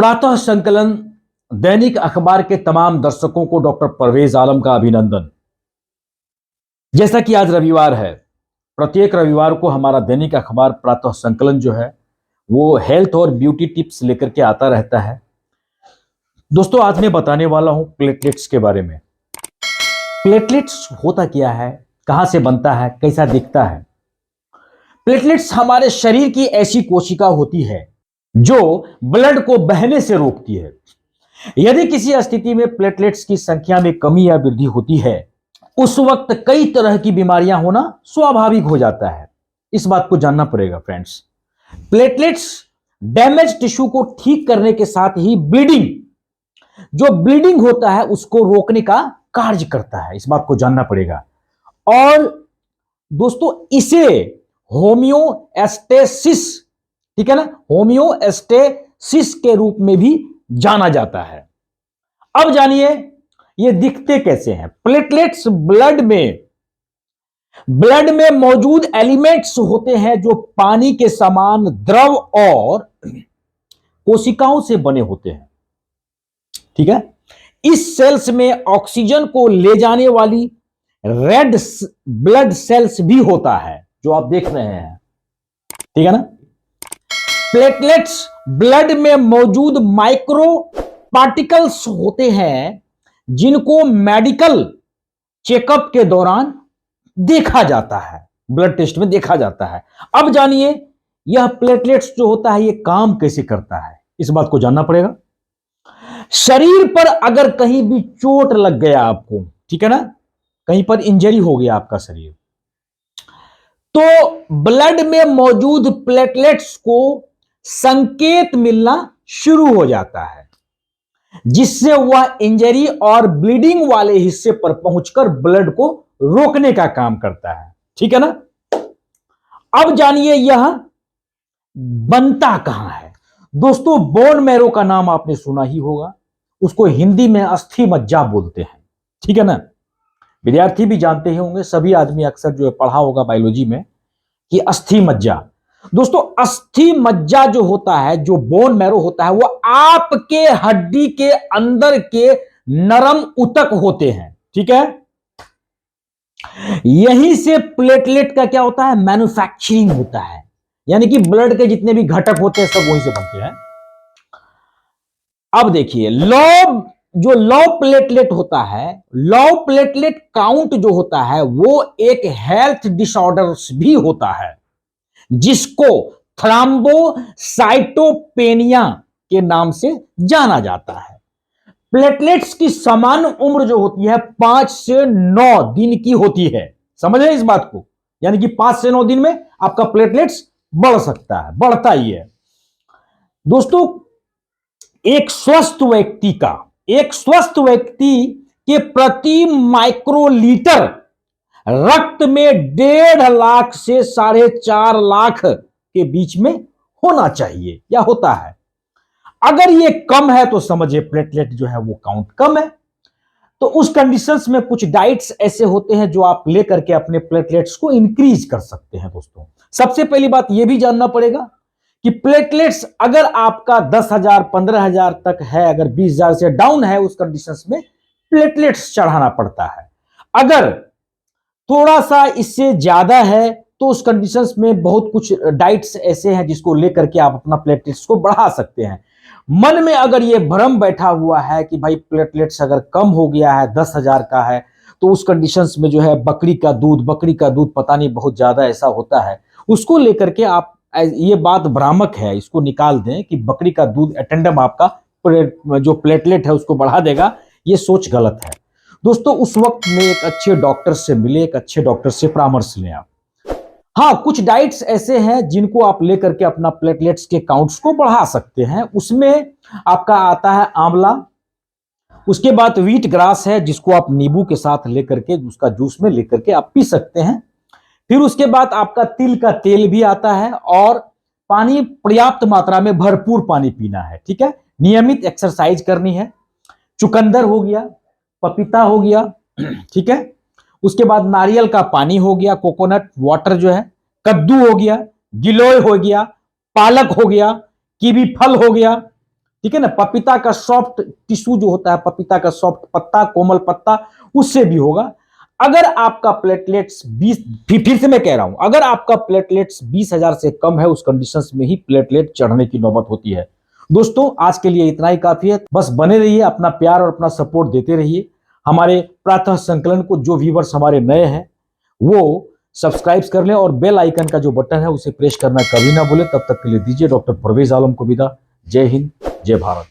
प्रातः संकलन दैनिक अखबार के तमाम दर्शकों को डॉक्टर परवेज आलम का अभिनंदन। जैसा कि आज रविवार है, प्रत्येक रविवार को हमारा दैनिक अखबार प्रातः संकलन जो है वो हेल्थ और ब्यूटी टिप्स लेकर के आता रहता है। दोस्तों, आज मैं बताने वाला हूं प्लेटलेट्स के बारे में। प्लेटलेट्स होता क्या है, कहां से बनता है, कैसा दिखता है। प्लेटलेट्स हमारे शरीर की ऐसी कोशिका होती है जो ब्लड को बहने से रोकती है। यदि किसी स्थिति में प्लेटलेट्स की संख्या में कमी या वृद्धि होती है, उस वक्त कई तरह की बीमारियां होना स्वाभाविक हो जाता है। इस बात को जानना पड़ेगा फ्रेंड्स। प्लेटलेट्स डैमेज टिश्यू को ठीक करने के साथ ही ब्लीडिंग होता है उसको रोकने का कार्य करता है। इस बात को जानना पड़ेगा। और दोस्तों, इसे होम्योस्टेसिस, ठीक है ना, होम्योस्टेसिस के रूप में भी जाना जाता है। अब जानिए ये दिखते कैसे हैं। प्लेटलेट्स ब्लड में मौजूद एलिमेंट्स होते हैं जो पानी के समान द्रव और कोशिकाओं से बने होते हैं। ठीक है। इस सेल्स में ऑक्सीजन को ले जाने वाली रेड ब्लड सेल्स भी होता है, जो आप देख रहे हैं। ठीक है ना। प्लेटलेट्स ब्लड में मौजूद माइक्रो पार्टिकल्स होते हैं जिनको मेडिकल चेकअप के दौरान देखा जाता है, ब्लड टेस्ट में देखा जाता है। अब जानिए यह प्लेटलेट्स जो होता है ये काम कैसे करता है, इस बात को जानना पड़ेगा। शरीर पर अगर कहीं भी चोट लग गया आपको, ठीक है ना, कहीं पर इंजरी हो गया आपका शरीर, तो ब्लड में मौजूद प्लेटलेट्स को संकेत मिलना शुरू हो जाता है, जिससे वह इंजरी और ब्लीडिंग वाले हिस्से पर पहुंचकर ब्लड को रोकने का काम करता है। ठीक है ना। अब जानिए यह बनता कहां है। दोस्तों, बोन मैरो का नाम आपने सुना ही होगा। उसको हिंदी में अस्थि मज्जा बोलते हैं। ठीक है ना। विद्यार्थी भी जानते ही होंगे, सभी आदमी अक्सर जो है पढ़ा होगा बायोलॉजी में कि अस्थि मज्जा। दोस्तों, अस्थि मज्जा जो होता है, जो बोन मैरो होता है, वो आपके हड्डी के अंदर के नरम ऊतक होते हैं। ठीक है। यहीं से प्लेटलेट का क्या होता है, मैन्युफैक्चरिंग होता है। यानी कि ब्लड के जितने भी घटक होते हैं सब वहीं से बनते हैं। अब देखिए लो प्लेटलेट होता है, लो प्लेटलेट काउंट जो होता है वो एक हेल्थ डिसऑर्डर्स भी होता है, जिसको थ्रम्बोसाइटोपेनिया के नाम से जाना जाता है। प्लेटलेट्स की सामान्य उम्र जो होती है 5 से 9 दिन की होती है। समझ रहे इस बात को। यानी कि 5 से 9 दिन में आपका प्लेटलेट्स बढ़ सकता है, बढ़ता ही है। दोस्तों, एक स्वस्थ व्यक्ति के प्रति माइक्रोलीटर रक्त में 1.5 लाख से 4.5 लाख के बीच में होना चाहिए या होता है। अगर ये कम है तो समझिए प्लेटलेट जो है वो काउंट कम है। तो उस कंडीशंस में कुछ डाइट्स ऐसे होते हैं जो आप लेकर के अपने प्लेटलेट्स को इंक्रीज कर सकते हैं। दोस्तों, सबसे पहली बात यह भी जानना पड़ेगा कि प्लेटलेट्स अगर आपका 10,000 15,000 तक है, अगर 20,000 से डाउन है, उस कंडीशंस में प्लेटलेट्स चढ़ाना पड़ता है। अगर थोड़ा सा इससे ज्यादा है तो उस कंडीशंस में बहुत कुछ डाइट्स ऐसे हैं जिसको लेकर के आप अपना प्लेटलेट्स को बढ़ा सकते हैं। मन में अगर ये भ्रम बैठा हुआ है कि भाई प्लेटलेट्स अगर कम हो गया है, 10,000 का है, तो उस कंडीशंस में जो है बकरी का दूध पता नहीं बहुत ज्यादा ऐसा होता है, उसको लेकर के आप, ये बात भ्रामक है, इसको निकाल दें कि बकरी का दूध एटेंडम आपका जो प्लेटलेट है उसको बढ़ा देगा। ये सोच गलत है। दोस्तों, उस वक्त में एक अच्छे डॉक्टर से मिले, एक अच्छे डॉक्टर से परामर्श लें आप। हाँ, कुछ डाइट्स ऐसे हैं जिनको आप लेकर के अपना प्लेटलेट्स के काउंट्स को बढ़ा सकते हैं। उसमें आपका आता है आंवला, उसके बाद व्हीट ग्रास है जिसको आप नींबू के साथ लेकर के उसका जूस में लेकर के आप पी सकते हैं। फिर उसके बाद आपका तिल का तेल भी आता है, और पानी पर्याप्त मात्रा में भरपूर पानी पीना है। ठीक है। नियमित एक्सरसाइज करनी है। चुकंदर हो गया, पपीता हो गया, ठीक है। उसके बाद नारियल का पानी हो गया, कोकोनट वाटर जो है, कद्दू हो गया, गिलोय हो गया, पालक हो गया, कीवी फल हो गया, ठीक है ना। पपीता का सॉफ्ट टिश्यू जो होता है, पपीता का सॉफ्ट पत्ता, कोमल पत्ता, उससे भी होगा। अगर आपका प्लेटलेट्स 20, फिर से मैं कह रहा हूं, अगर आपका प्लेटलेट्स 20,000 से कम है, उस कंडीशंस में ही प्लेटलेट चढ़ने की नौबत होती है। दोस्तों आज के लिए इतना ही काफी है। बस बने रहिए, अपना प्यार और अपना सपोर्ट देते रहिए। हमारे प्रातः संकलन को जो व्यूवर्स हमारे नए हैं वो सब्सक्राइब कर लें और बेल आइकन का जो बटन है उसे प्रेस करना कभी ना भूलें। तब तक के लिए दीजिए डॉक्टर परवेज आलम को विदा। जय हिंद, जय भारत।